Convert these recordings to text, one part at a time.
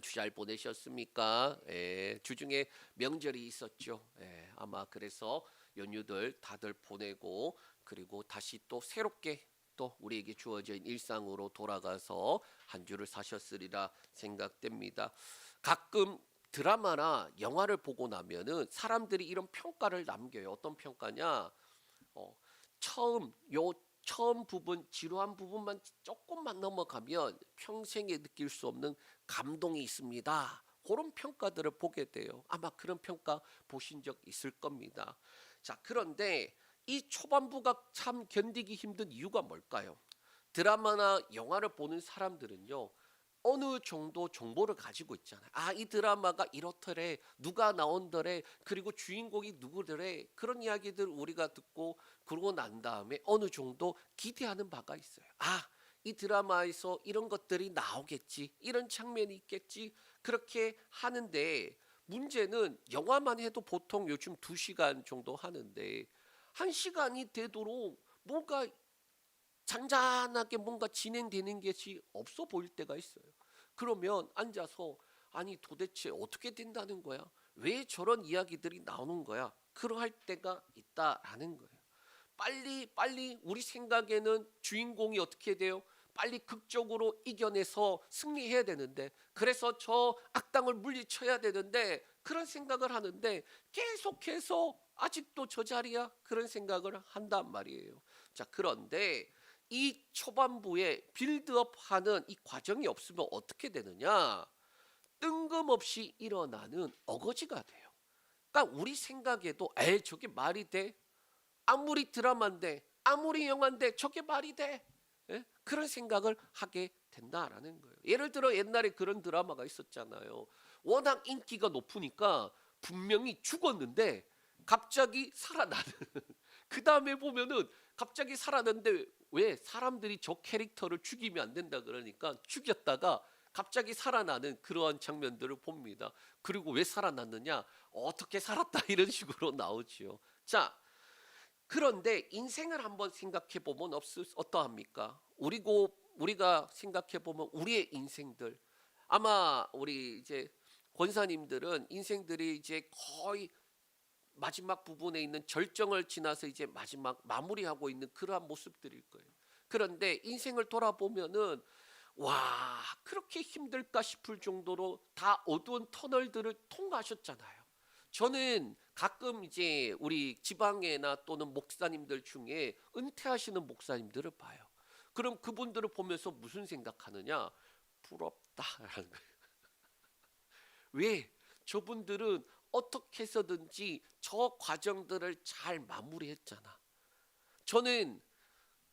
한 주 잘 보내셨습니까? 예, 주중에 명절이 있었죠. 예, 아마 그래서 연휴들 다들 보내고 그리고 다시 또 새롭게 또 우리에게 주어진 일상으로 돌아가서 한 주를 사셨으리라 생각됩니다. 가끔 드라마나 영화를 보고 나면은 사람들이 이런 평가를 남겨요. 어떤 평가냐? 어, 처음 부분 지루한 부분만 조금만 넘어가면 평생에 느낄 수 없는 감동이 있습니다. 그런 평가들을 보게 돼요. 아마 그런 평가 보신 적 있을 겁니다. 자, 그런데 이 초반부가 참 견디기 힘든 이유가 뭘까요? 드라마나 영화를 보는 사람들은요, 어느 정도 정보를 가지고 있잖아요. 아, 이 드라마가 이렇더래, 누가 나온더래, 그리고 주인공이 누구더래, 그런 이야기들 우리가 듣고 그러고 난 다음에 어느 정도 기대하는 바가 있어요. 아, 이 드라마에서 이런 것들이 나오겠지, 이런 장면이 있겠지, 그렇게 하는데 문제는 영화만 해도 보통 요즘 2시간 정도 하는데 1시간이 되도록 뭔가 잔잔하게 뭔가 진행되는 것이 없어 보일 때가 있어요. 그러면 앉아서 아니 도대체 어떻게 된다는 거야? 왜 저런 이야기들이 나오는 거야? 그러할 때가 있다라는 거예요. 빨리 우리 생각에는 주인공이 어떻게 돼요? 빨리 극적으로 이겨내서 승리해야 되는데 그래서 저 악당을 물리쳐야 되는데 그런 생각을 하는데 계속해서 아직도 저 자리야? 그런 생각을 한단 말이에요. 자, 그런데 이 초반부에 빌드업하는 이 과정이 없으면 어떻게 되느냐? 뜬금없이 일어나는 어거지가 돼요. 그러니까 우리 생각에도 에이 저게 말이 돼? 아무리 드라마인데 아무리 영화인데 저게 말이 돼? 예? 그런 생각을 하게 된다라는 거예요. 예를 들어 옛날에 그런 드라마가 있었잖아요. 워낙 인기가 높으니까 분명히 죽었는데 갑자기 살아나는. 그 다음에 보면은 갑자기 살아났는데 왜 사람들이 저 캐릭터를 죽이면 안 된다 그러니까 죽였다가 갑자기 살아나는 그러한 장면들을 봅니다. 그리고 왜 살아났느냐? 어떻게 살았다 이런 식으로 나오지요. 자, 그런데 인생을 한번 생각해 보면 어떠합니까? 우리가 생각해 보면 우리의 인생들 아마 우리 이제 권사님들은 인생들이 이제 거의 마지막 부분에 있는 절정을 지나서 이제 마지막 마무리하고 있는 그러한 모습들일 거예요. 그런데 인생을 돌아보면은 와, 그렇게 힘들까 싶을 정도로 다 어두운 터널들을 통과하셨잖아요. 저는 가끔 이제 우리 지방에나 또는 목사님들 중에 은퇴하시는 목사님들을 봐요. 그럼 그분들을 보면서 무슨 생각하느냐? 부럽다라는 거예요. 왜? 저분들은 어떻게 해서든지 저 과정들을 잘 마무리했잖아. 저는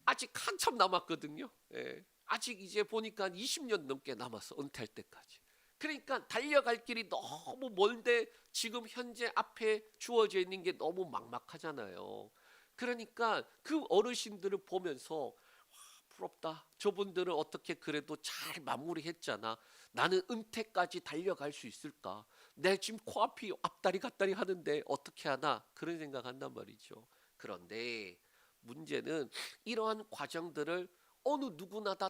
아직 한참 남았거든요. 예. 아직 이제 보니까 20년 넘게 남았어. 은퇴할 때까지. 그러니까 달려갈 길이 너무 멀데 지금 현재 앞에 주어져 있는 게 너무 막막하잖아요. 그러니까 그 어르신들을 보면서 부럽다. 저분들은 어떻게 그래도 잘 마무리했잖아. 나는 은퇴까지 달려갈 수 있을까? 내 지금 코앞이 앞다리 갓다리 하는데 어떻게 하나? 그런 생각한단 말이죠. 그런데 문제는 이러한 과정들을 어느 누구나 다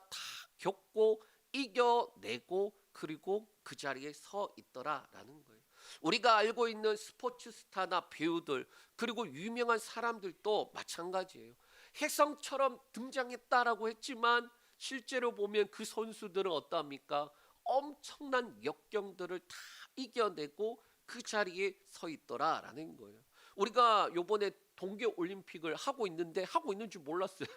겪고 이겨내고 그리고 그 자리에 서 있더라라는 거예요. 우리가 알고 있는 스포츠 스타나 배우들 그리고 유명한 사람들도 마찬가지예요. 혜성처럼 등장했다라고 했지만 실제로 보면 그 선수들은 어떠합니까? 엄청난 역경들을 다 이겨내고 그 자리에 서 있더라라는 거예요. 우리가 요번에 동계 올림픽을 하고 있는데 하고 있는 줄 몰랐어요.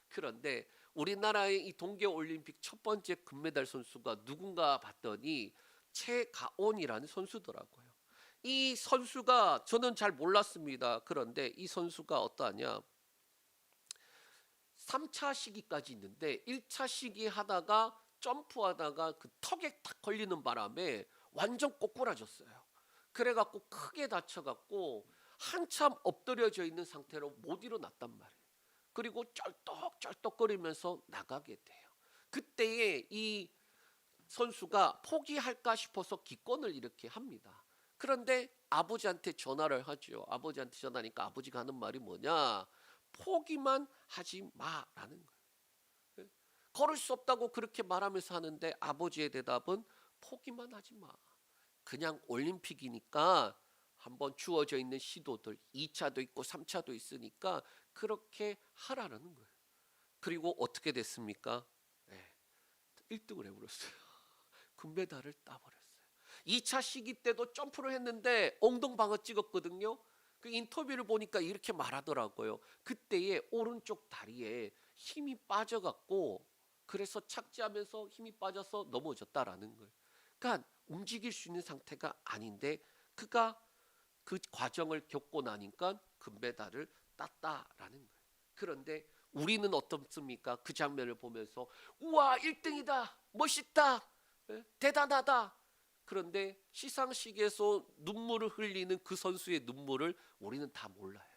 그런데 우리나라의 이 동계 올림픽 첫 번째 금메달 선수가 누군가 봤더니 최가온이라는 선수더라고요. 이 선수가 저는 잘 몰랐습니다. 그런데 이 선수가 어떠하냐? 3차 시기까지 있는데 1차 시기 하다가 점프하다가 그 턱에 탁 걸리는 바람에 완전 꼬꾸라졌어요. 그래갖고 크게 다쳐갖고 한참 엎드려져 있는 상태로 못 일어났단 말이에요. 그리고 쩔떡쩔떡거리면서 나가게 돼요. 그때에 이 선수가 포기할까 싶어서 기권을 이렇게 합니다. 그런데 아버지한테 전화를 하죠. 아버지한테 전화하니까 아버지가 하는 말이 뭐냐? 포기만 하지 마라는 거예요. 걸을 수 없다고 그렇게 말하면서 하는데 아버지의 대답은 포기만 하지 마. 그냥 올림픽이니까 한번 주어져 있는 시도들 2차도 있고 3차도 있으니까 그렇게 하라는 거예요. 그리고 어떻게 됐습니까? 네, 1등을 해버렸어요. 금메달을 따버렸어요. 2차 시기 때도 점프를 했는데 엉덩방아 찍었거든요. 그 인터뷰를 보니까 이렇게 말하더라고요. 그때의 오른쪽 다리에 힘이 빠져갖고 그래서 착지하면서 힘이 빠져서 넘어졌다라는 거예요. 그러니까 움직일 수 있는 상태가 아닌데 그가 그 과정을 겪고 나니까 금메달을 땄다라는 거예요. 그런데 우리는 어떻습니까? 그 장면을 보면서 우와 1등이다 멋있다 대단하다. 그런데 시상식에서 눈물을 흘리는 그 선수의 눈물을 우리는 다 몰라요.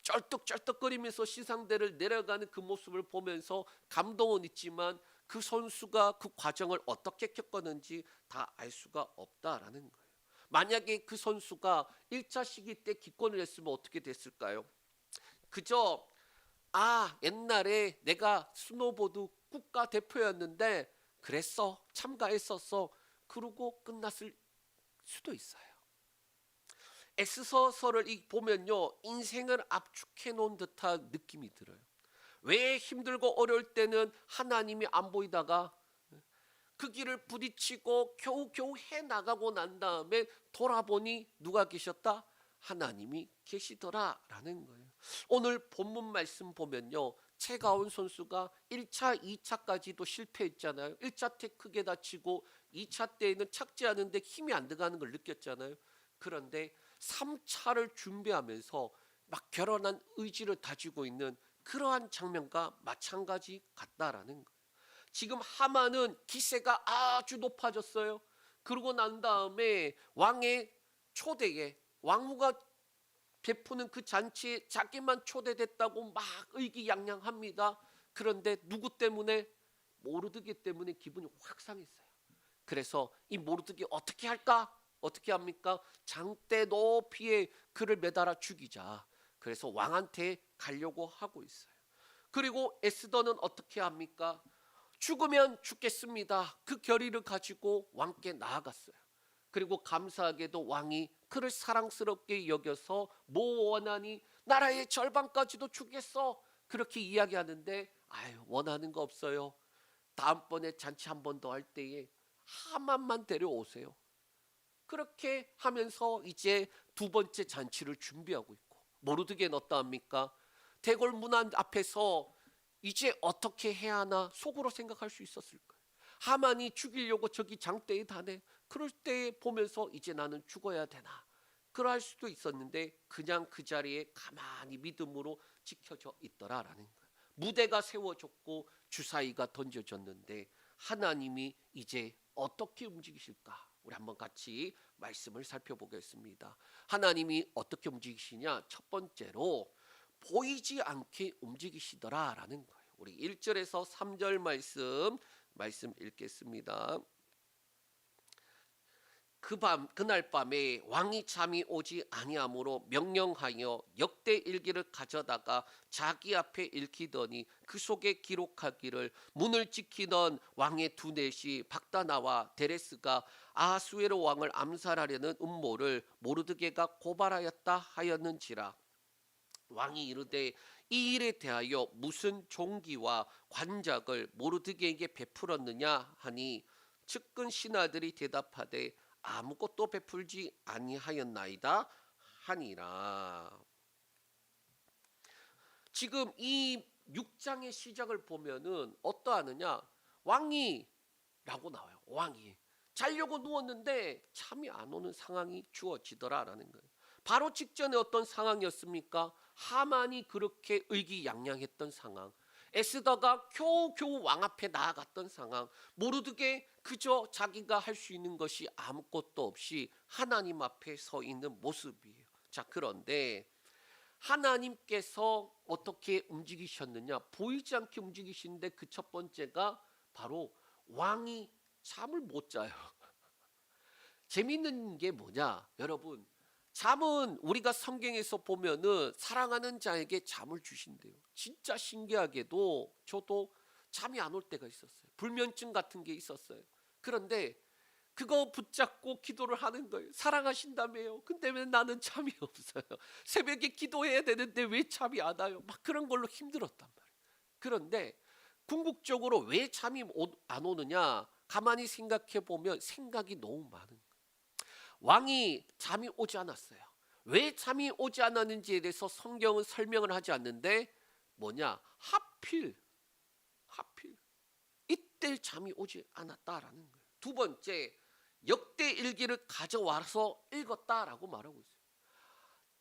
쩔뚝쩔뚝거리면서 시상대를 내려가는 그 모습을 보면서 감동은 있지만 그 선수가 그 과정을 어떻게 겪었는지 다 알 수가 없다라는 거예요. 만약에 그 선수가 1차 시기 때 기권을 했으면 어떻게 됐을까요? 그저 옛날에 내가 스노보드 국가대표였는데 그랬어 참가했었어 그러고 끝났을 수도 있어요. 엑소서를 보면요 인생을 압축해 놓은 듯한 느낌이 들어요. 왜 힘들고 어려울 때는 하나님이 안 보이다가 그 길을 부딪히고 겨우겨우 해나가고 난 다음에 돌아보니 누가 계셨다? 하나님이 계시더라라는 거예요. 오늘 본문 말씀 보면요. 최가온 선수가 1차, 2차까지도 실패했잖아요. 1차 때 크게 다치고 2차 때에는 착지하는데 힘이 안 들어가는 걸 느꼈잖아요. 그런데 3차를 준비하면서 막 결연한 의지를 다지고 있는 그러한 장면과 마찬가지 같다라는 거예요. 지금 하만은 기세가 아주 높아졌어요. 그러고 난 다음에 왕의 초대에 왕후가 베푸는 그 잔치에 자기만 초대됐다고 막 의기양양합니다. 그런데 누구 때문에? 모르드게 때문에 기분이 확 상했어요. 그래서 이 모르드게 어떻게 할까? 어떻게 합니까? 장대 높이에 그를 매달아 죽이자. 그래서 왕한테 가려고 하고 있어요. 그리고 에스더는 어떻게 합니까? 죽으면 죽겠습니다. 그 결의를 가지고 왕께 나아갔어요. 그리고 감사하게도 왕이 그를 사랑스럽게 여겨서 뭐 원하니 나라의 절반까지도 주겠어. 그렇게 이야기하는데 원하는 거 없어요. 다음번에 잔치 한 번 더 할 때에 하만만 데려오세요. 그렇게 하면서 이제 두 번째 잔치를 준비하고 있고 모르드게는 어떠합니까? 대궐 문안 앞에서 이제 어떻게 해야 하나 속으로 생각할 수 있었을 거예요. 하만이 죽이려고 저기 장대에 다네. 그럴 때 보면서 이제 나는 죽어야 되나. 그럴 수도 있었는데 그냥 그 자리에 가만히 믿음으로 지켜져 있더라라는 거예요. 무대가 세워졌고 주사위가 던져졌는데 하나님이 이제 어떻게 움직이실까? 우리 한번 같이 말씀을 살펴보겠습니다. 하나님이 어떻게 움직이시냐? 첫 번째로 보이지 않게 움직이시더라라는 거예요. 우리 1절에서 3절 말씀 읽겠습니다. 그날 밤에 왕이 잠이 오지 아니하므로 명령하여 역대 일기를 가져다가 자기 앞에 읽히더니 그 속에 기록하기를 문을 지키던 왕의 두 넷이 박다나와 데레스가 아하수에로 왕을 암살하려는 음모를 모르드게가 고발하였다 하였는지라. 왕이 이르되 이 일에 대하여 무슨 종기와 관작을 모르드게에게 베풀었느냐 하니 측근 신하들이 대답하되 아무것도 베풀지 아니하였나이다 하니라. 지금 이 6장의 시작을 보면은 어떠하느냐? 왕이 라고 나와요. 왕이 자려고 누웠는데 잠이 안 오는 상황이 주어지더라라는 거예요. 바로 직전에 어떤 상황이었습니까? 하만이 그렇게 의기양양했던 상황, 에스더가 겨우겨우 왕 앞에 나아갔던 상황, 모르드게 그저 자기가 할 수 있는 것이 아무것도 없이 하나님 앞에 서 있는 모습이에요. 자, 그런데 하나님께서 어떻게 움직이셨느냐? 보이지 않게 움직이시는데 그 첫 번째가 바로 왕이 잠을 못 자요. 재밌는 게 뭐냐? 여러분, 잠은 우리가 성경에서 보면은 사랑하는 자에게 잠을 주신대요. 진짜 신기하게도 저도 잠이 안 올 때가 있었어요. 불면증 같은 게 있었어요. 그런데 그거 붙잡고 기도를 하는 거예요. 사랑하신다며요. 근데 왜 나는 잠이 없어요. 새벽에 기도해야 되는데 왜 잠이 안 와요. 막 그런 걸로 힘들었단 말이에요. 그런데 궁극적으로 왜 잠이 안 오느냐, 가만히 생각해 보면 생각이 너무 많은 거예요. 왕이 잠이 오지 않았어요. 왜 잠이 오지 않았는지에 대해서 성경은 설명을 하지 않는데, 뭐냐, 하필 이때 잠이 오지 않았다라는 거예요. 두 번째, 역대 일기를 가져와서 읽었다라고 말하고 있어요.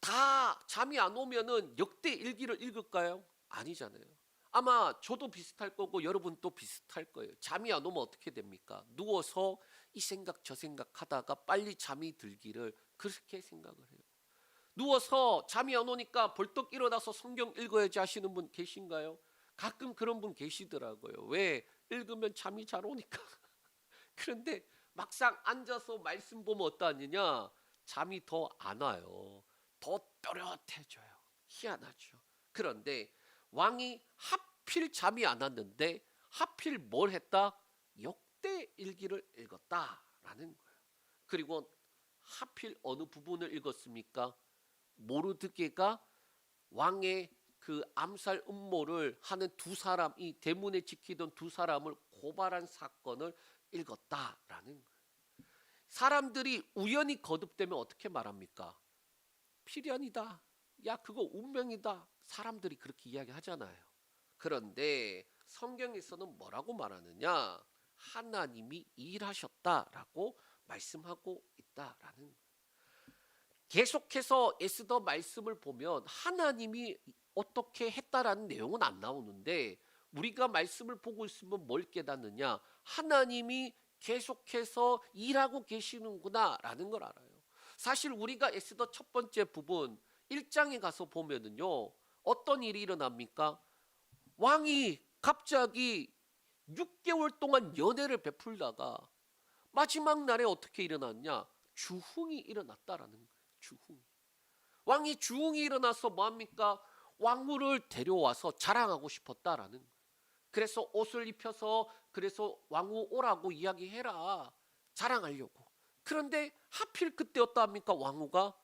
다 잠이 안 오면은 역대 일기를 읽을까요? 아니잖아요. 아마 저도 비슷할 거고 여러분도 비슷할 거예요. 잠이 안 오면 어떻게 됩니까? 누워서 이 생각 저 생각 하다가 빨리 잠이 들기를 그렇게 생각을 해요. 누워서 잠이 안 오니까 벌떡 일어나서 성경 읽어야지 하시는 분 계신가요? 가끔 그런 분 계시더라고요. 왜? 읽으면 잠이 잘 오니까. 그런데 막상 앉아서 말씀 보면 어떠하느냐? 잠이 더 안 와요. 더 또렷해져요. 희한하죠. 그런데 왕이 하필 잠이 안 왔는데 하필 뭘 했다? 역대 일기를 읽었다라는 거예요. 그리고 하필 어느 부분을 읽었습니까? 모르드게가 왕의 그 암살 음모를 하는 두 사람, 이 대문에 지키던 두 사람을 고발한 사건을 읽었다라는 거예요. 사람들이 우연히 거듭되면 어떻게 말합니까? 필연이다. 야, 그거 운명이다. 사람들이 그렇게 이야기하잖아요. 그런데 성경에서는 뭐라고 말하느냐? 하나님이 일하셨다라고 말씀하고 있다라는 거예요. 계속해서 에스더 말씀을 보면 하나님이 어떻게 했다라는 내용은 안 나오는데, 우리가 말씀을 보고 있으면 뭘 깨닫느냐? 하나님이 계속해서 일하고 계시는구나 라는 걸 알아요. 사실 우리가 에스더 첫 번째 부분 1장에 가서 보면은요, 어떤 일이 일어납니까? 왕이 갑자기 6개월 동안 연애를 베풀다가 마지막 날에 어떻게 일어났냐? 주흥이 일어났다라는 거예요. 주흥. 왕이 주흥이 일어나서 뭐합니까? 왕후를 데려와서 자랑하고 싶었다라는 거예요. 그래서 옷을 입혀서 그래서 왕후 오라고 이야기해라. 자랑하려고. 그런데 하필 그때 어떠합니까? 왕후가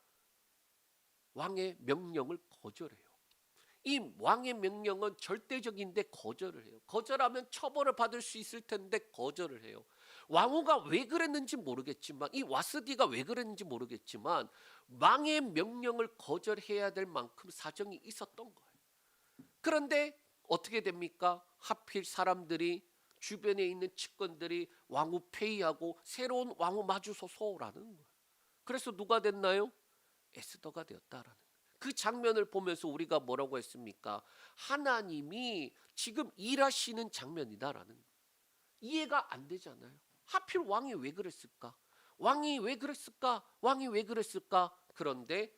왕의 명령을 거절해요. 이 왕의 명령은 절대적인데 거절을 해요. 거절하면 처벌을 받을 수 있을 텐데 거절을 해요. 왕후가 왜 그랬는지 모르겠지만, 이 와스디가 왜 그랬는지 모르겠지만 왕의 명령을 거절해야 될 만큼 사정이 있었던 거예요. 그런데 어떻게 됩니까? 하필 사람들이, 주변에 있는 측근들이 왕후 폐위하고 새로운 왕후 마주소서라는 거예요. 그래서 누가 됐나요? 에스더가 되었다라는 거예요. 그 장면을 보면서 우리가 뭐라고 했습니까? 하나님이 지금 일하시는 장면이다라는 거예요. 이해가 안 되잖아요. 하필 왕이 왜 그랬을까? 왕이 왜 그랬을까? 왕이 왜 그랬을까? 그런데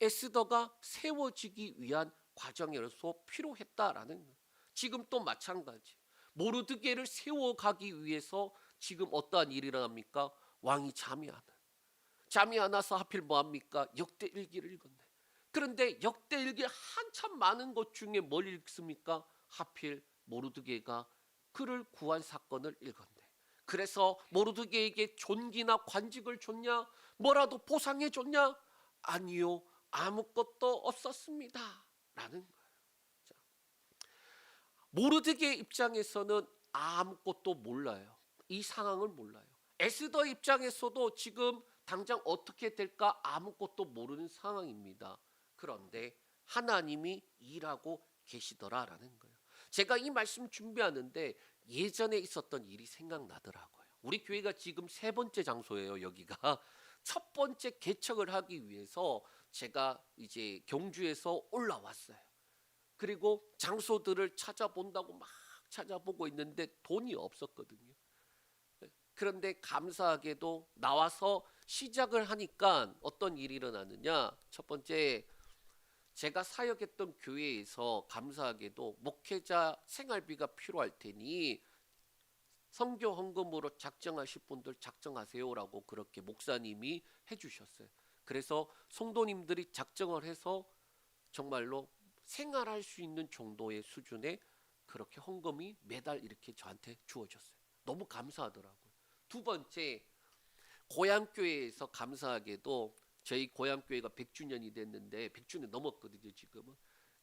에스더가 세워지기 위한 과정에서 필요했다라는 거예요. 지금 또 마찬가지. 모르드게를 세워가기 위해서 지금 어떠한 일이 일어납니까? 왕이 잠이 안 와요. 잠이 안 와서 하필 뭐합니까? 역대일기를 읽었네. 그런데 역대일기 한참 많은 것 중에 뭘 읽습니까? 하필 모르드게가 그를 구한 사건을 읽었네. 그래서 모르드게에게 존귀나 관직을 줬냐? 뭐라도 보상해 줬냐? 아니요, 아무것도 없었습니다 라는 거예요. 자, 모르드게 입장에서는 아무것도 몰라요. 이 상황을 몰라요. 에스더 입장에서도 지금 당장 어떻게 될까 아무것도 모르는 상황입니다. 그런데 하나님이 일하고 계시더라라는 거예요. 제가 이 말씀 준비하는데 예전에 있었던 일이 생각나더라고요. 우리 교회가 지금 세 번째 장소예요. 여기가 첫 번째 개척을 하기 위해서 제가 이제 경주에서 올라왔어요. 그리고 장소들을 찾아본다고 막 찾아보고 있는데 돈이 없었거든요. 그런데 감사하게도 나와서 시작을 하니까 어떤 일이 일어나느냐? 첫 번째, 제가 사역했던 교회에서 감사하게도 목회자 생활비가 필요할 테니 선교 헌금으로 작정하실 분들 작정하세요라고 그렇게 목사님이 해주셨어요. 그래서 성도님들이 작정을 해서 정말로 생활할 수 있는 정도의 수준의 그렇게 헌금이 매달 이렇게 저한테 주어졌어요. 너무 감사하더라고요. 두 번째, 고향교회에서 감사하게도 저희 고향교회가 100주년이 됐는데 100주년 넘었거든요 지금은.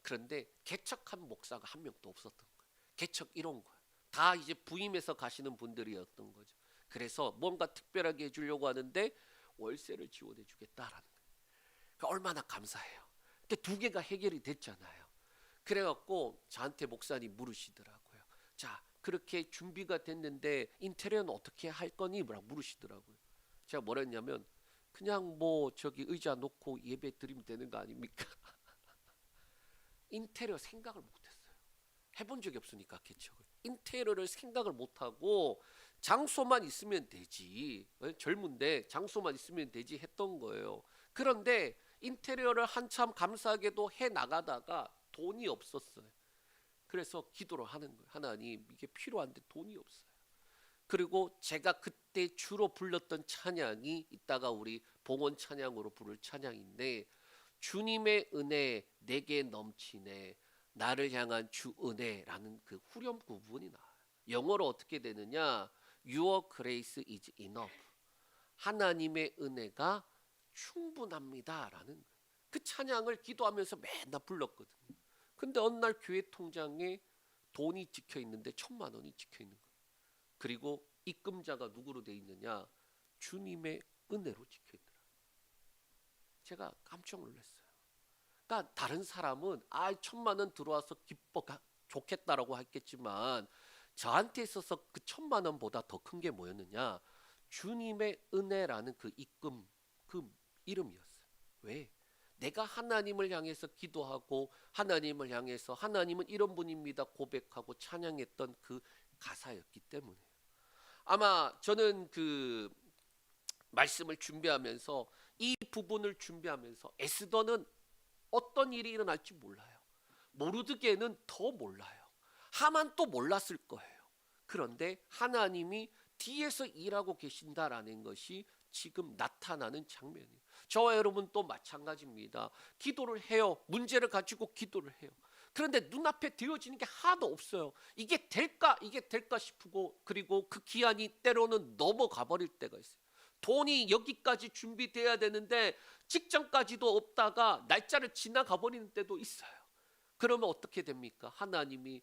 그런데 개척한 목사가 한 명도 없었던 거예요. 개척 이런 거예요. 다 이제 부임해서 가시는 분들이었던 거죠. 그래서 뭔가 특별하게 해주려고 하는데 월세를 지원해 주겠다라는 거예요. 그러니까 얼마나 감사해요. 근데 두 개가 해결이 됐잖아요. 그래갖고 저한테 목사님 물으시더라고요. 자, 그렇게 준비가 됐는데 인테리어는 어떻게 할 거니? 라고 물으시더라고요. 제가 뭐라 했냐면 그냥 뭐 저기 의자 놓고 예배 드리면 되는 거 아닙니까? 인테리어 생각을 못했어요. 해본 적이 없으니까 개척을. 인테리어를 생각을 못하고 장소만 있으면 되지. 젊은데 장소만 있으면 되지 했던 거예요. 그런데 인테리어를 한참 감사하게도 해 나가다가 돈이 없었어요. 그래서 기도를 하는 거예요. 하나님 이게 필요한데 돈이 없어요. 그리고 제가 그때 주로 불렀던 찬양이 이따가 우리 봉헌 찬양으로 부를 찬양인데 주님의 은혜 내게 넘치네 나를 향한 주 은혜라는 그 후렴 부분이 나와요. 영어로 어떻게 되느냐? Your grace is enough. 하나님의 은혜가 충분합니다라는 그 찬양을 기도하면서 맨날 불렀거든요. 근데 어느 날 교회 통장에 돈이 찍혀 있는데 1,000만 원이 찍혀 있는 거예요. 그리고 입금자가 누구로 돼 있느냐? 주님의 은혜로 찍혀 있더라. 제가 깜짝 놀랐어요. 그러니까 다른 사람은 1,000만 원 들어와서 기뻐 좋겠다라고 했겠지만 저한테 있어서 그 1,000만 원보다 더 큰 게 뭐였느냐? 주님의 은혜라는 그 입금 그 이름이었어요. 왜? 내가 하나님을 향해서 기도하고 하나님을 향해서 하나님은 이런 분입니다 고백하고 찬양했던 그 가사였기 때문에 아마 저는 그 말씀을 준비하면서 이 부분을 준비하면서 에스더는 어떤 일이 일어날지 몰라요. 모르드게는 더 몰라요. 하만 또 몰랐을 거예요. 그런데 하나님이 뒤에서 일하고 계신다라는 것이 지금 나타나는 장면이에요. 저와 여러분 또 마찬가지입니다. 기도를 해요. 문제를 가지고 기도를 해요. 그런데 눈앞에 되어지는 게 하나도 없어요. 이게 될까 싶고 그리고 그 기한이 때로는 넘어가 버릴 때가 있어요. 돈이 여기까지 준비돼야 되는데 직전까지도 없다가 날짜를 지나가 버리는 때도 있어요. 그러면 어떻게 됩니까? 하나님이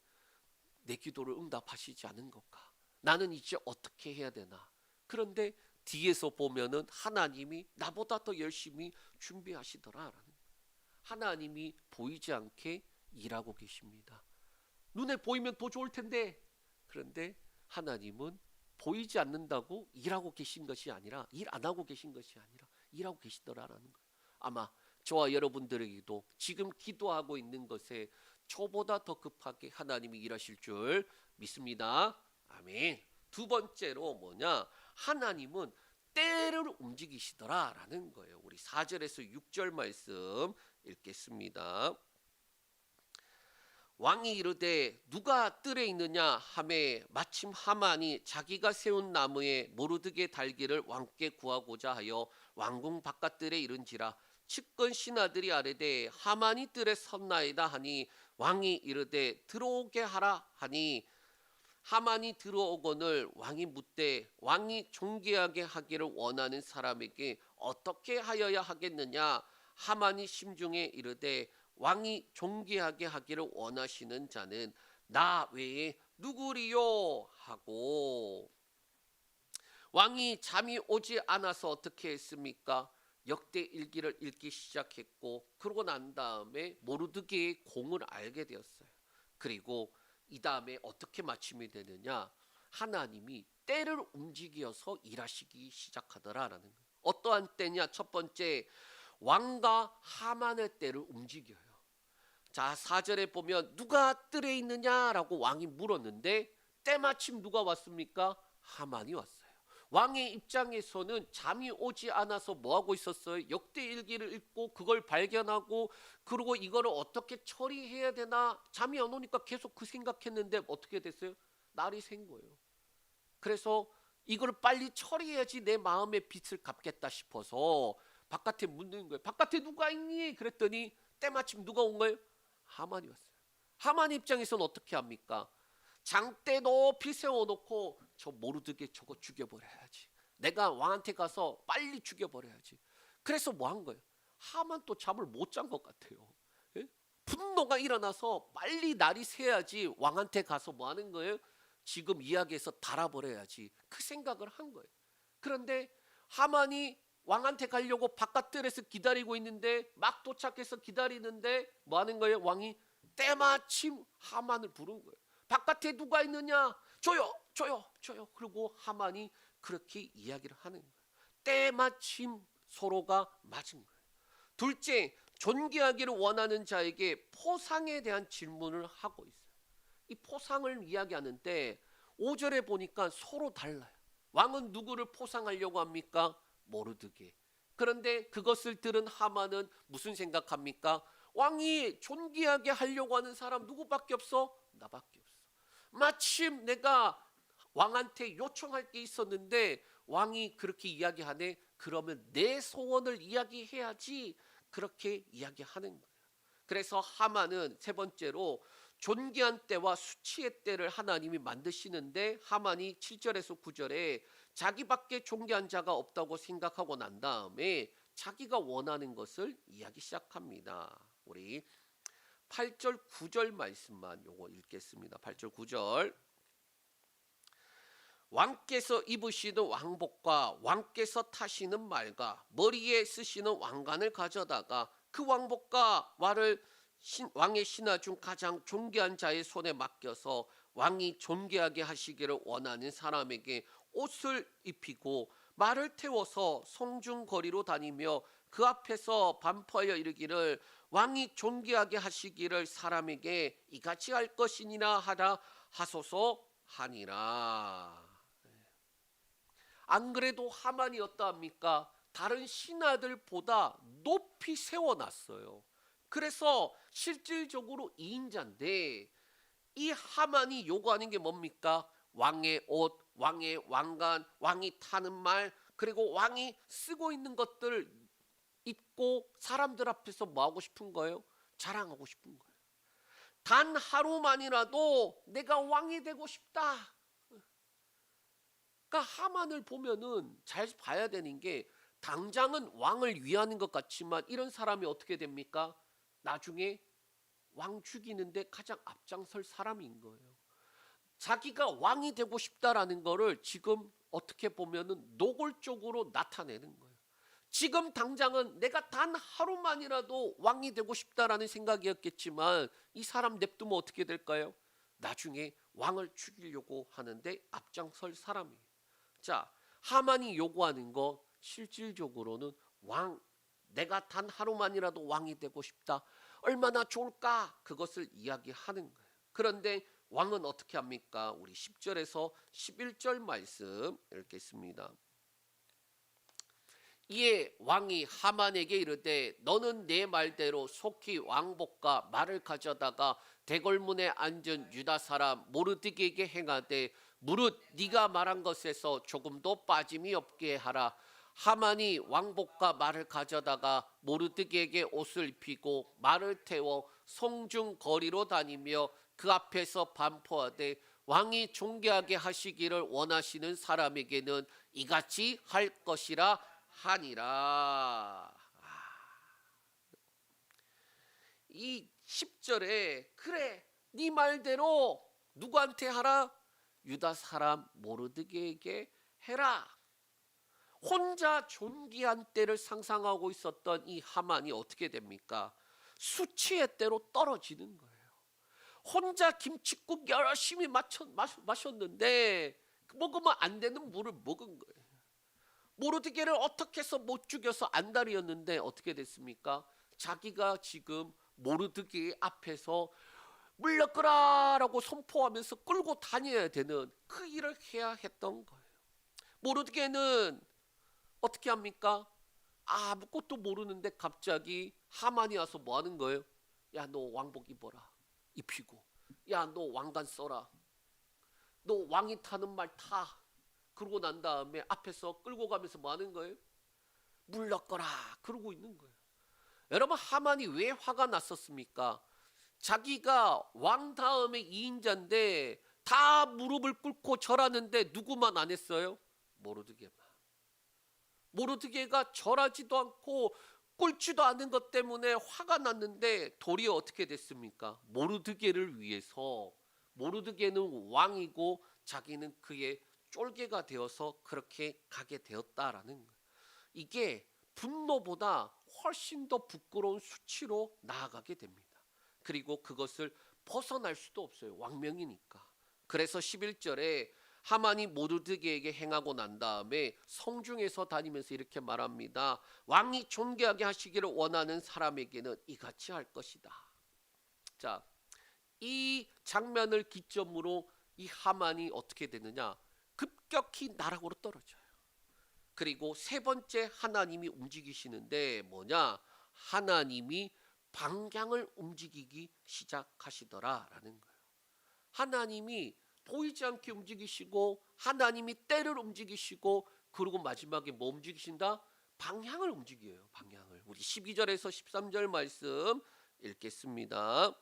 내 기도를 응답하시지 않은 걸까? 나는 이제 어떻게 해야 되나? 그런데 뒤에서 보면은 하나님이 나보다 더 열심히 준비하시더라라는 하나님이 보이지 않게 일하고 계십니다. 눈에 보이면 더 좋을 텐데 그런데 하나님은 보이지 않는다고 일하고 계신 것이 아니라 일 안 하고 계신 것이 아니라 일하고 계시더라라는 거예요. 아마 저와 여러분들에게도 지금 기도하고 있는 것에 저보다 더 급하게 하나님이 일하실 줄 믿습니다. 아멘. 두 번째로 뭐냐? 하나님은 때를 움직이시더라라는 거예요. 우리 4절에서 6절 말씀 읽겠습니다. 왕이 이르되 누가 뜰에 있느냐 하매 마침 하만이 자기가 세운 나무에 모르드게 달기를 왕께 구하고자 하여 왕궁 바깥뜰에 이른지라 측근 신하들이 아뢰되 하만이 뜰에 섰나이다 하니 왕이 이르되 들어오게 하라 하니 하만이 들어오거늘 왕이 묻되 왕이 존귀하게 하기를 원하는 사람에게 어떻게 하여야 하겠느냐 하만이 심중에 이르되 왕이 존귀하게 하기를 원하시는 자는 나 외에 누구리요 하고 왕이 잠이 오지 않아서 어떻게 했습니까? 역대 일기를 읽기 시작했고 그러고 난 다음에 모르드게의 공을 알게 되었어요. 그리고 이 다음에 어떻게 마침이 되느냐? 하나님이 때를 움직여서 일하시기 시작하더라라는 거예요. 어떠한 때냐? 첫 번째 왕과 하만의 때를 움직여요. 자 4절에 보면 누가 뜰에 있느냐라고 왕이 물었는데 때마침 누가 왔습니까? 하만이 왔어요. 왕의 입장에서는 잠이 오지 않아서 뭐하고 있었어요? 역대일기를 읽고 그걸 발견하고 그리고 이거를 어떻게 처리해야 되나 잠이 안 오니까 계속 그 생각했는데 어떻게 됐어요? 날이 샌 거예요. 그래서 이걸 빨리 처리해야지 내 마음의 빚을 갚겠다 싶어서 바깥에 묻는 거예요. 바깥에 누가 있니? 그랬더니 때마침 누가 온 거예요? 하만이 왔어요. 하만 입장에서는 어떻게 합니까? 장대 높이 세워놓고 저 모르드게 저거 죽여버려야지. 내가 왕한테 가서 빨리 죽여버려야지. 그래서 뭐 한 거예요? 하만 또 잠을 못 잔 것 같아요. 예? 분노가 일어나서 빨리 날이 새야지 왕한테 가서 뭐 하는 거예요? 지금 이야기에서 달아버려야지. 그 생각을 한 거예요. 그런데 하만이 왕한테 가려고 바깥들에서 기다리고 있는데 막 도착해서 기다리는데 뭐 하는 거예요? 왕이 때마침 하만을 부른 거예요. 바깥에 누가 있느냐? 저요, 저요, 저요. 그리고 하만이 그렇게 이야기를 하는 거예요. 때마침 서로가 맞은 거예요. 둘째, 존귀하기를 원하는 자에게 포상에 대한 질문을 하고 있어요. 이 포상을 이야기하는데 5절에 보니까 서로 달라요. 왕은 누구를 포상하려고 합니까? 모르드게. 그런데 그것을 들은 하만은 무슨 생각합니까? 왕이 존귀하게 하려고 하는 사람 누구밖에 없어? 나밖에 없어. 마침 내가 왕한테 요청할 게 있었는데 왕이 그렇게 이야기하네. 그러면 내 소원을 이야기해야지. 그렇게 이야기하는 거예요. 그래서 하만은 세 번째로 존귀한 때와 수치의 때를 하나님이 만드시는데 하만이 7절에서 9절에 자기밖에 존귀한 자가 없다고 생각하고 난 다음에 자기가 원하는 것을 이야기 시작합니다. 우리 8절 9절 말씀만 요거 읽겠습니다. 8절 9절. 왕께서 입으시는 왕복과 왕께서 타시는 말과 머리에 쓰시는 왕관을 가져다가 그 왕복과 왕의 신하 중 가장 존귀한 자의 손에 맡겨서 왕이 존귀하게 하시기를 원하는 사람에게 옷을 입히고 말을 태워서 성중거리로 다니며 그 앞에서 반포하여 이르기를 왕이 존귀하게 하시기를 사람에게 이같이 할 것이니라 하라 하소서 하니라. 안 그래도 하만이 어떠합니까? 다른 신하들보다 높이 세워놨어요. 그래서 실질적으로 2인자인데 이 하만이 요구하는 게 뭡니까? 왕의 옷, 왕의 왕관, 왕이 타는 말, 그리고 왕이 쓰고 있는 것들 입고 사람들 앞에서 뭐 하고 싶은 거예요? 자랑하고 싶은 거예요. 단 하루만이라도 내가 왕이 되고 싶다. 그러니까 하만을 보면은 잘 봐야 되는 게 당장은 왕을 위하는 것 같지만 이런 사람이 어떻게 됩니까? 나중에 왕 죽이는데 가장 앞장설 사람인 거예요. 자기가 왕이 되고 싶다라는 거를 지금 어떻게 보면은 노골적으로 나타내는 거예요. 지금 당장은 내가 단 하루만이라도 왕이 되고 싶다라는 생각이었겠지만 이 사람 냅두면 어떻게 될까요? 나중에 왕을 죽이려고 하는데 앞장설 사람이에요. 자, 하만이 요구하는 거 실질적으로는 내가 단 하루만이라도 왕이 되고 싶다. 얼마나 좋을까? 그것을 이야기하는 거예요. 그런데 왕은 어떻게 합니까? 우리 10절에서 11절 말씀 읽겠습니다. 이에 왕이 하만에게 이르되 너는 내 말대로 속히 왕복과 말을 가져다가 대궐문에 앉은 유다 사람 모르드게에게 행하되 무릇 네가 말한 것에서 조금도 빠짐이 없게 하라. 하만이 왕복과 말을 가져다가 모르드게에게 옷을 입히고 말을 태워 성중 거리로 다니며 그 앞에서 반포하되 왕이 존귀하게 하시기를 원하시는 사람에게는 이같이 할 것이라 하니라. 이 10절에 그래 네 말대로 누구한테 하라? 유다 사람 모르드게에게 해라. 혼자 존귀한 때를 상상하고 있었던 이 하만이 어떻게 됩니까? 수치의 때로 떨어지는 거예요. 혼자 김칫국 열심히 마셨는데 먹으면 안 되는 물을 먹은 거예요. 모르드게를 어떻게 해서 못 죽여서 안달이었는데 어떻게 됐습니까? 자기가 지금 모르드게 앞에서 물러가라라고 선포하면서 끌고 다녀야 되는 그 일을 해야 했던 거예요. 모르드게는 어떻게 합니까? 아무것도 모르는데 갑자기 하만이 와서 뭐 하는 거예요? 야, 너 왕복 입어라. 입히고. 야, 너 왕관 써라. 너 왕이 타는 말 타. 그러고 난 다음에 앞에서 끌고 가면서 뭐 하는 거예요? 물러거라. 그러고 있는 거예요. 여러분, 하만이 왜 화가 났었습니까? 자기가 왕 다음에 2인자인데 다 무릎을 꿇고 절하는데 누구만 안 했어요? 모르드게만. 모르드게가 절하지도 않고 꿇지도 않은 것 때문에 화가 났는데 도리어 어떻게 됐습니까? 모르드게를 위해서, 모르드게는 왕이고 자기는 그의 쫄개가 되어서 그렇게 가게 되었다라는 거예요. 이게 분노보다 훨씬 더 부끄러운 수치로 나아가게 됩니다. 그리고 그것을 벗어날 수도 없어요. 왕명이니까. 그래서 11절에 하만이 모르드게에게 행하고 난 다음에 성중에서 다니면서 이렇게 말합니다. 왕이 존귀하게 하시기를 원하는 사람에게는 이같이 할 것이다. 자, 이 장면을 기점으로 이 하만이 어떻게 되느냐? 급격히 나락으로 떨어져요. 그리고 세 번째 하나님이 움직이시는데 뭐냐? 하나님이 방향을 움직이기 시작하시더라라는 거예요. 하나님이 보이지 않게 움직이시고 하나님이 때를 움직이시고 그리고 마지막에 뭐 움직이신다? 방향을 움직여요. 방향을. 우리 12절에서 13절 말씀 읽겠습니다.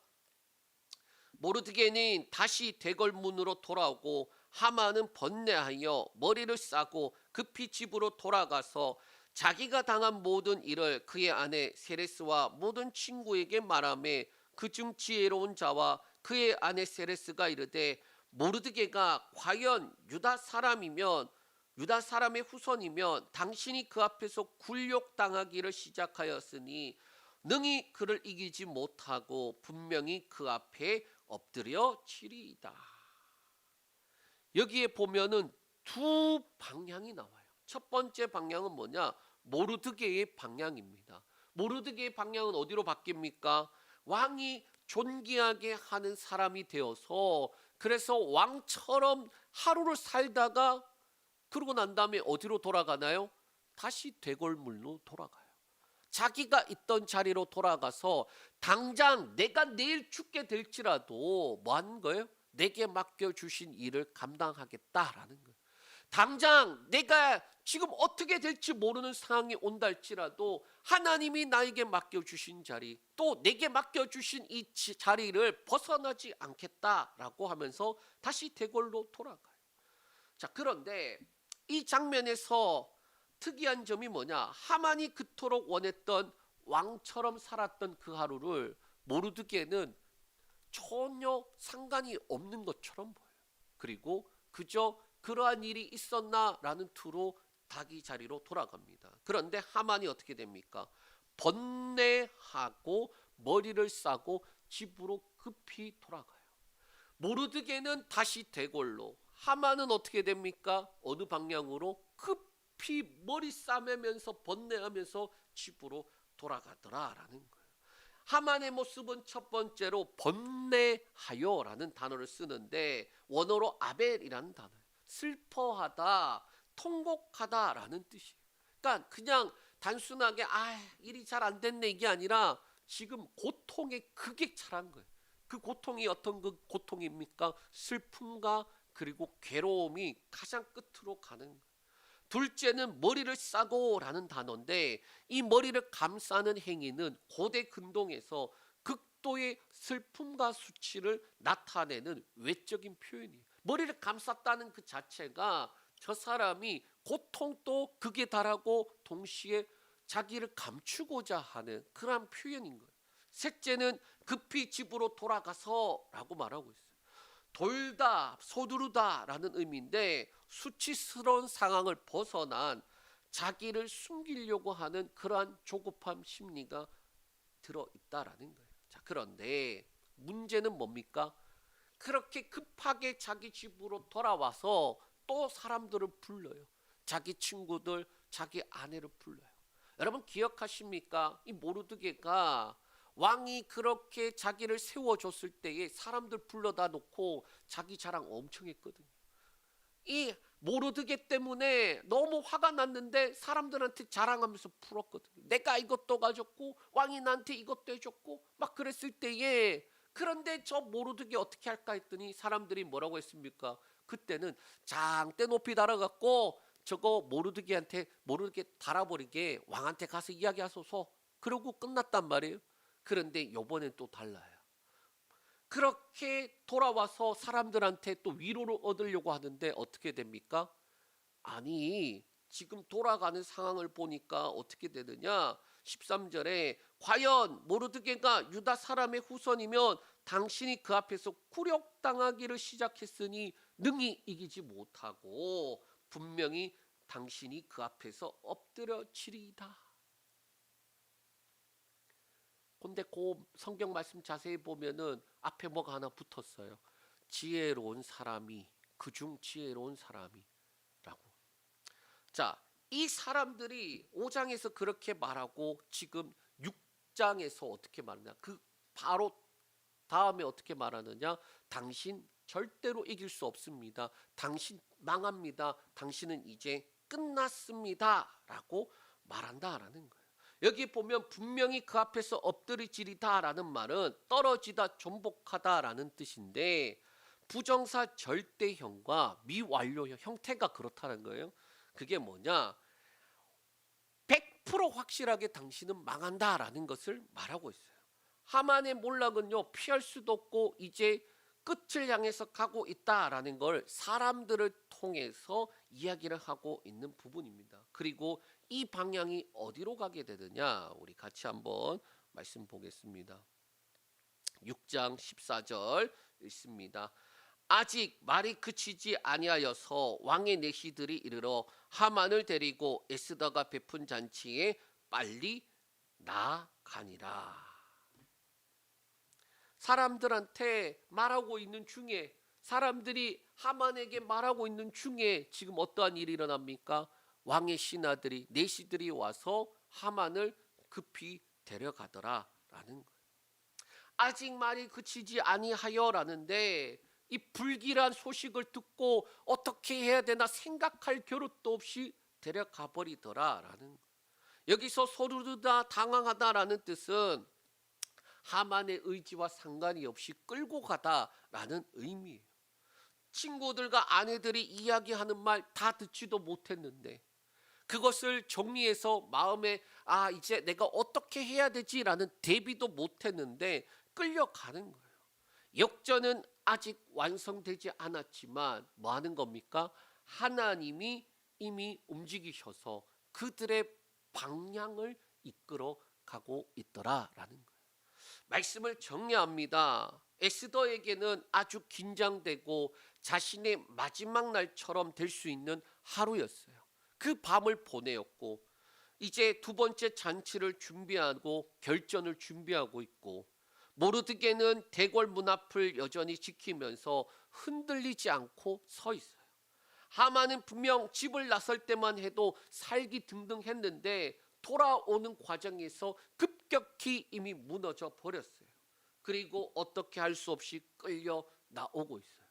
모르드게는 다시 대궐문으로 돌아오고 하만은 번뇌하여 머리를 싸고 급히 집으로 돌아가서 자기가 당한 모든 일을 그의 아내 세레스와 모든 친구에게 말하며 그중 지혜로운 자와 그의 아내 세레스가 이르되 모르드게가 과연 유다 사람이면 유다 사람의 후손이면 당신이 그 앞에서 굴욕당하기를 시작하였으니 능히 그를 이기지 못하고 분명히 그 앞에 엎드려지리이다. 여기에 보면은 두 방향이 나와요. 첫 번째 방향은 뭐냐? 모르드게의 방향입니다. 모르드게의 방향은 어디로 바뀝니까? 왕이 존귀하게 하는 사람이 되어서 그래서 왕처럼 하루를 살다가 그러고 난 다음에 어디로 돌아가나요? 다시 대궐문으로 돌아가요. 자기가 있던 자리로 돌아가서 당장 내가 내일 죽게 될지라도 뭐 하는 거예요? 내게 맡겨주신 일을 감당하겠다라는 거예요. 당장 내가 지금 어떻게 될지 모르는 상황이 온다 할지라도 하나님이 나에게 맡겨주신 자리 또 내게 맡겨주신 이 자리를 벗어나지 않겠다라고 하면서 다시 대궐로 돌아가요. 자, 그런데 이 장면에서 특이한 점이 뭐냐? 하만이 그토록 원했던 왕처럼 살았던 그 하루를 모르드게는 전혀 상관이 없는 것처럼 보여요. 그리고 그저 그러한 일이 있었나라는 투로 자기 자리로 돌아갑니다. 그런데 하만이 어떻게 됩니까? 번뇌하고 머리를 싸고 집으로 급히 돌아가요. 모르드게는 다시 대궐로, 하만은 어떻게 됩니까? 어느 방향으로? 급히 머리 싸매면서 번뇌하면서 집으로 돌아가더라라는 거예요. 하만의 모습은 첫 번째로 번뇌하여라는 단어를 쓰는데 원어로 아벨이라는 단어예요. 슬퍼하다, 통곡하다라는 뜻이에요. 그러니까 그냥 단순하게 일이 잘 안 됐네 이게 아니라 지금 고통의 극에 처한 거예요. 그 고통이 어떤 그 고통입니까? 슬픔과 그리고 괴로움이 가장 끝으로 가는 거예요. 둘째는 머리를 싸고라는 단어인데 이 머리를 감싸는 행위는 고대 근동에서 극도의 슬픔과 수치를 나타내는 외적인 표현이에요. 머리를 감쌌다는 그 자체가 저 사람이 고통도 극에 달하고 동시에 자기를 감추고자 하는 그런 표현인 거예요. 셋째는 급히 집으로 돌아가서라고 말하고 있어요. 돌다, 서두르다라는 의미인데 수치스러운 상황을 벗어난 자기를 숨기려고 하는 그러한 조급함 심리가 들어있다라는 거예요. 자, 그런데 문제는 뭡니까? 그렇게 급하게 자기 집으로 돌아와서 또 사람들을 불러요. 자기 친구들, 자기 아내를 불러요. 여러분 기억하십니까? 이 모르드게가 왕이 그렇게 자기를 세워줬을 때에 사람들 불러다 놓고 자기 자랑 엄청 했거든요. 이 모르드게 때문에 너무 화가 났는데 사람들한테 자랑하면서 풀었거든요. 내가 이것도 가졌고 왕이 나한테 이것도 해줬고 막 그랬을 때에 그런데 저 모르드게 어떻게 할까 했더니 사람들이 뭐라고 했습니까? 그때는 장대 높이 달아갖고 저거 모르드게 달아버리게 왕한테 가서 이야기하소서 그러고 끝났단 말이에요. 그런데 요번엔 또 달라요. 그렇게 돌아와서 사람들한테 또 위로를 얻으려고 하는데 어떻게 됩니까? 아니 지금 돌아가는 상황을 보니까 어떻게 되느냐? 13절에 과연 모르드게가 유다 사람의 후손이면 당신이 그 앞에서 굴욕당하기를 시작했으니 능히 이기지 못하고 분명히 당신이 그 앞에서 엎드려지리이다. 근데 그 성경 말씀 자세히 보면은 앞에 뭐가 하나 붙었어요. 지혜로운 사람이, 그중 지혜로운 사람이라고. 자, 이 사람들이 5장에서 그렇게 말하고 지금 6장에서 어떻게 말하냐? 그 바로 다음에 어떻게 말하느냐? 당신 절대로 이길 수 없습니다. 당신 망합니다. 당신은 이제 끝났습니다. 라고 말한다라는 거예요. 여기 보면 분명히 그 앞에서 엎드리지리다 라는 말은 떨어지다, 존복하다 라는 뜻인데 부정사 절대형과 미완료형 형태가 그렇다는 거예요. 그게 뭐냐? 100% 확실하게 당신은 망한다 라는 것을 말하고 있어요. 하만의 몰락은요, 피할 수도 없고 이제 끝을 향해서 가고 있다라는 걸 사람들을 통해서 이야기를 하고 있는 부분입니다. 그리고 이 방향이 어디로 가게 되느냐? 우리 같이 한번 말씀 보겠습니다. 6장 14절 읽습니다. 아직 말이 그치지 아니하여서 왕의 내시들이 이르러 하만을 데리고 에스더가 베푼 잔치에 빨리 나가니라. 사람들한테 말하고 있는 중에, 사람들이 하만에게 말하고 있는 중에 지금 어떠한 일이 일어납니까? 왕의 신하들이, 내시들이 와서 하만을 급히 데려가더라 라는 거예요. 아직 말이 그치지 아니하여 라는데 이 불길한 소식을 듣고 어떻게 해야 되나 생각할 겨를도 없이 데려가 버리더라 라는 거예요. 여기서 소르르다, 당황하다라는 뜻은 하만의 의지와 상관이 없이 끌고 가다라는 의미예요. 친구들과 아내들이 이야기하는 말 다 듣지도 못했는데 그것을 정리해서 마음에 이제 내가 어떻게 해야 되지라는 대비도 못했는데 끌려가는 거예요. 역전은 아직 완성되지 않았지만 뭐 하는 겁니까? 하나님이 이미 움직이셔서 그들의 방향을 이끌어 가고 있더라라는 거예요. 말씀을 정리합니다. 에스더에게는 아주 긴장되고 자신의 마지막 날처럼 될 수 있는 하루였어요. 그 밤을 보내었고 이제 두 번째 잔치를 준비하고 결전을 준비하고 있고 모르드게는 대궐 문 앞을 여전히 지키면서 흔들리지 않고 서 있어요. 하만은 분명 집을 나설 때만 해도 살기등등했는데 돌아오는 과정에서 급격히 이미 무너져 버렸어요. 그리고 어떻게 할 수 없이 끌려 나오고 있어요.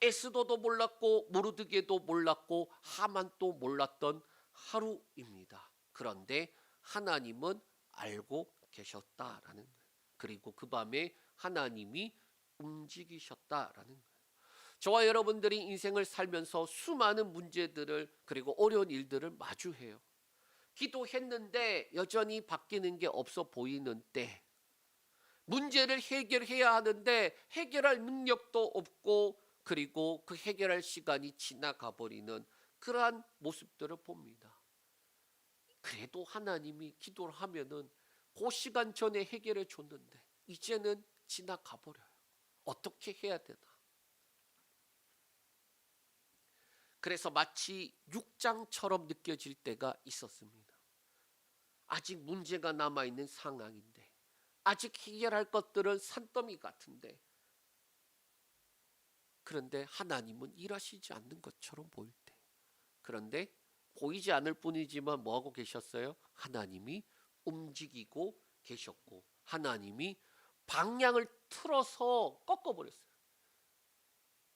에스더도 몰랐고 모르드게도 몰랐고 하만도 몰랐던 하루입니다. 그런데 하나님은 알고 계셨다라는 거예요. 그리고 그 밤에 하나님이 움직이셨다라는 거예요. 저와 여러분들이 인생을 살면서 수많은 문제들을 그리고 어려운 일들을 마주해요. 기도했는데 여전히 바뀌는 게 없어 보이는 때, 문제를 해결해야 하는데 해결할 능력도 없고 그리고 그 해결할 시간이 지나가 버리는 그러한 모습들을 봅니다. 그래도 하나님이 기도를 하면은 그 시간 전에 해결해 줬는데 이제는 지나가 버려요. 어떻게 해야 되나? 그래서 마치 6장처럼 느껴질 때가 있었습니다. 아직 문제가 남아있는 상황인데 아직 해결할 것들은 산더미 같은데 그런데 하나님은 일하시지 않는 것처럼 보일 때, 그런데 보이지 않을 뿐이지만 뭐하고 계셨어요? 하나님이 움직이고 계셨고 하나님이 방향을 틀어서 꺾어버렸어요.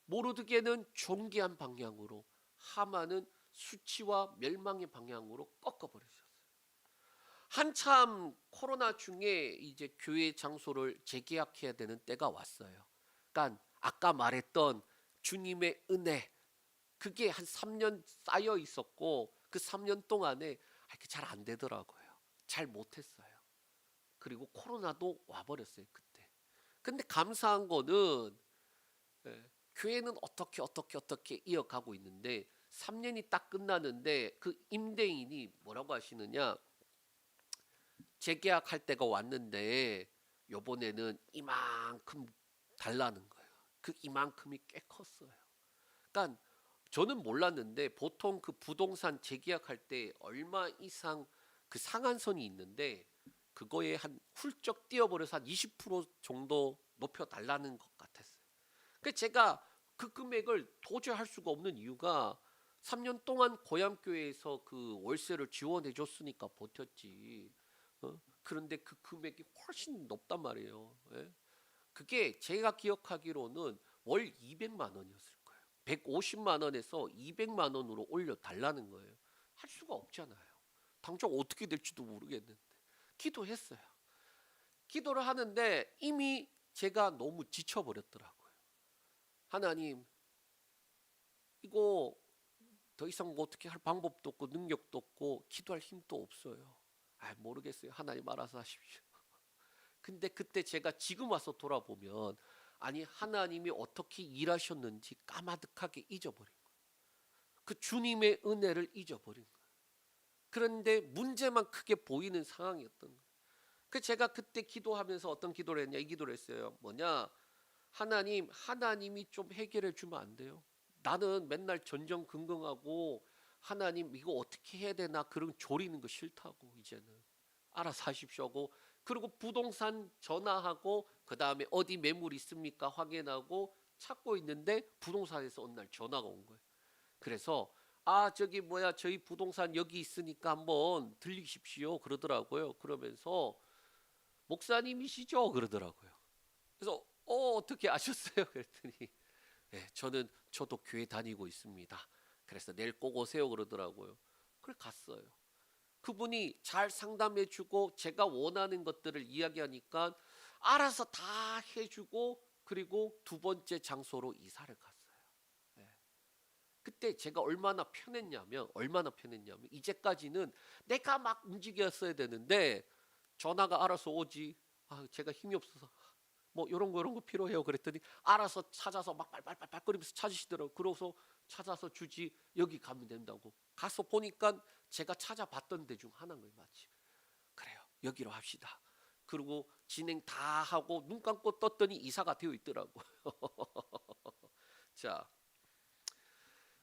모르드게는 존귀한 방향으로, 하만은 수치와 멸망의 방향으로 꺾어버렸어요. 한참 코로나 중에 이제 교회 장소를 재계약해야 되는 때가 왔어요. 그러니까 아까 말했던 주님의 은혜, 그게 한 3년 쌓여 있었고 그 3년 동안에 잘 안 되더라고요. 잘 못했어요. 그리고 코로나도 와버렸어요 그때. 근데 감사한 거는 교회는 어떻게 이어가고 있는데 3년이 딱 끝나는데 그 임대인이 뭐라고 하시느냐, 재계약할 때가 왔는데 요번에는 이만큼 달라는 거예요. 그 이만큼이 꽤 컸어요. 그러니까 저는 몰랐는데 보통 그 부동산 재계약할 때 얼마 이상 그 상한선이 있는데 그거에 한 훌쩍 뛰어버려서 한 20% 정도 높여 달라는 것 같았어요. 그 제가 그 금액을 도저히 할 수가 없는 이유가 3년 동안 고향교회에서 그 월세를 지원해 줬으니까 버텼지. 그런데 그 금액이 훨씬 높단 말이에요. 예? 그게 제가 기억하기로는 월 200만 원이었을 거예요. 150만 원에서 200만 원으로 올려 달라는 거예요. 할 수가 없잖아요. 당장 어떻게 될지도 모르겠는데. 기도했어요. 기도를 하는데 이미 제가 너무 지쳐버렸더라고요. 하나님, 이거 더 이상 뭐 어떻게 할 방법도 없고 능력도 없고 기도할 힘도 없어요. 아, 모르겠어요. 하나님 알아서 하십시오. 근데 그때 제가 지금 와서 돌아보면 아니 하나님이 어떻게 일하셨는지 까마득하게 잊어버린 거예요. 그 주님의 은혜를 잊어버린 거예요. 그런데 문제만 크게 보이는 상황이었던 거예요. 그 제가 그때 기도하면서 어떤 기도를 했냐, 이 기도를 했어요. 뭐냐, 하나님이 좀 해결해 주면 안 돼요? 나는 맨날 전전긍긍하고 하나님 이거 어떻게 해야 되나 그런 조리는 거 싫다고, 이제는 알아서 하십시오 하고, 그리고 부동산 전화하고 그 다음에 어디 매물 있습니까 확인하고 찾고 있는데 부동산에서 어느 날 전화가 온 거예요. 그래서 아 저기 뭐야 저희 부동산 여기 있으니까 한번 들리십시오 그러더라고요. 그러면서 목사님이시죠 그러더라고요. 그래서 어떻게 아셨어요 그랬더니 저도 교회 다니고 있습니다. 그래서 내일 꼭 오세요 그러더라고요. 그래 갔어요. 그분이 잘 상담해주고 제가 원하는 것들을 이야기하니까 알아서 다 해주고 그리고 두 번째 장소로 이사를 갔어요. 예. 그때 제가 얼마나 편했냐면 이제까지는 내가 막 움직였어야 되는데 전화가 알아서 오지. 아, 제가 힘이 없어서 뭐 이런 거 필요해요 그랬더니 알아서 찾아서 막 빨빨빨빨거리면서 찾으시더라고요. 그러고서 찾아서 주지, 여기 가면 된다고. 가서 보니까 제가 찾아봤던 데 중 하나인 거예요. 마침 그래요 여기로 합시다. 그리고 진행 다 하고 눈 감고 떴더니 이사가 되어 있더라고요. 자,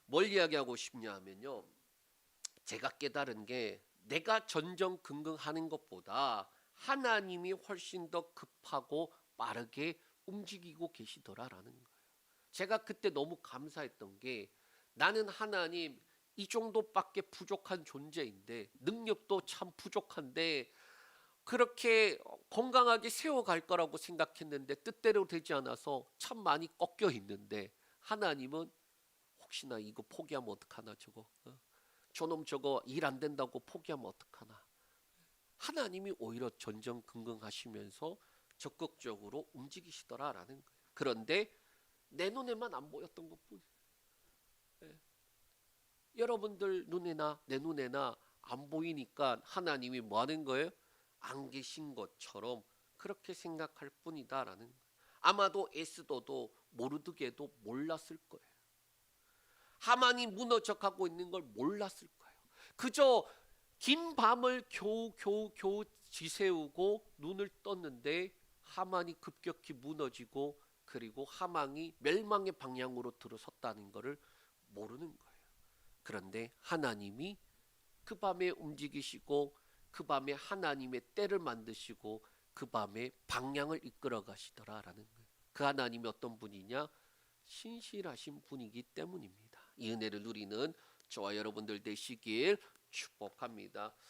뭘 이야기하고 싶냐 하면요, 제가 깨달은 게 내가 전전긍긍하는 것보다 하나님이 훨씬 더 급하고 빠르게 움직이고 계시더라라는 거예요. 제가 그때 너무 감사했던 게 나는 하나님 이 정도밖에 부족한 존재인데 능력도 참 부족한데 그렇게 건강하게 세워갈 거라고 생각했는데 뜻대로 되지 않아서 참 많이 꺾여 있는데 하나님은 혹시나 이거 포기하면 어떡하나 저놈 저거 일 안 된다고 포기하면 어떡하나. 하나님이 오히려 전전긍긍하시면서 적극적으로 움직이시더라라는 거예요. 그런데 내 눈에만 안 보였던 것뿐. 예. 여러분들 눈에나 내 눈에나 안 보이니까 하나님이 뭐 하는 거예요? 안 계신 것처럼 그렇게 생각할 뿐이다라는 거예요. 아마도 에스더도 모르드게도 몰랐을 거예요. 하만이 무너져 가고 있는 걸 몰랐을 거예요. 그저 긴 밤을 겨우 지새우고 눈을 떴는데 하만이 급격히 무너지고 그리고 하망이 멸망의 방향으로 들어섰다는 것을 모르는 거예요. 그런데 하나님이 그 밤에 움직이시고 그 밤에 하나님의 때를 만드시고 그 밤에 방향을 이끌어 가시더라라는 거예요. 그 하나님이 어떤 분이냐? 신실하신 분이기 때문입니다. 이 은혜를 누리는 저와 여러분들 되시길 축복합니다.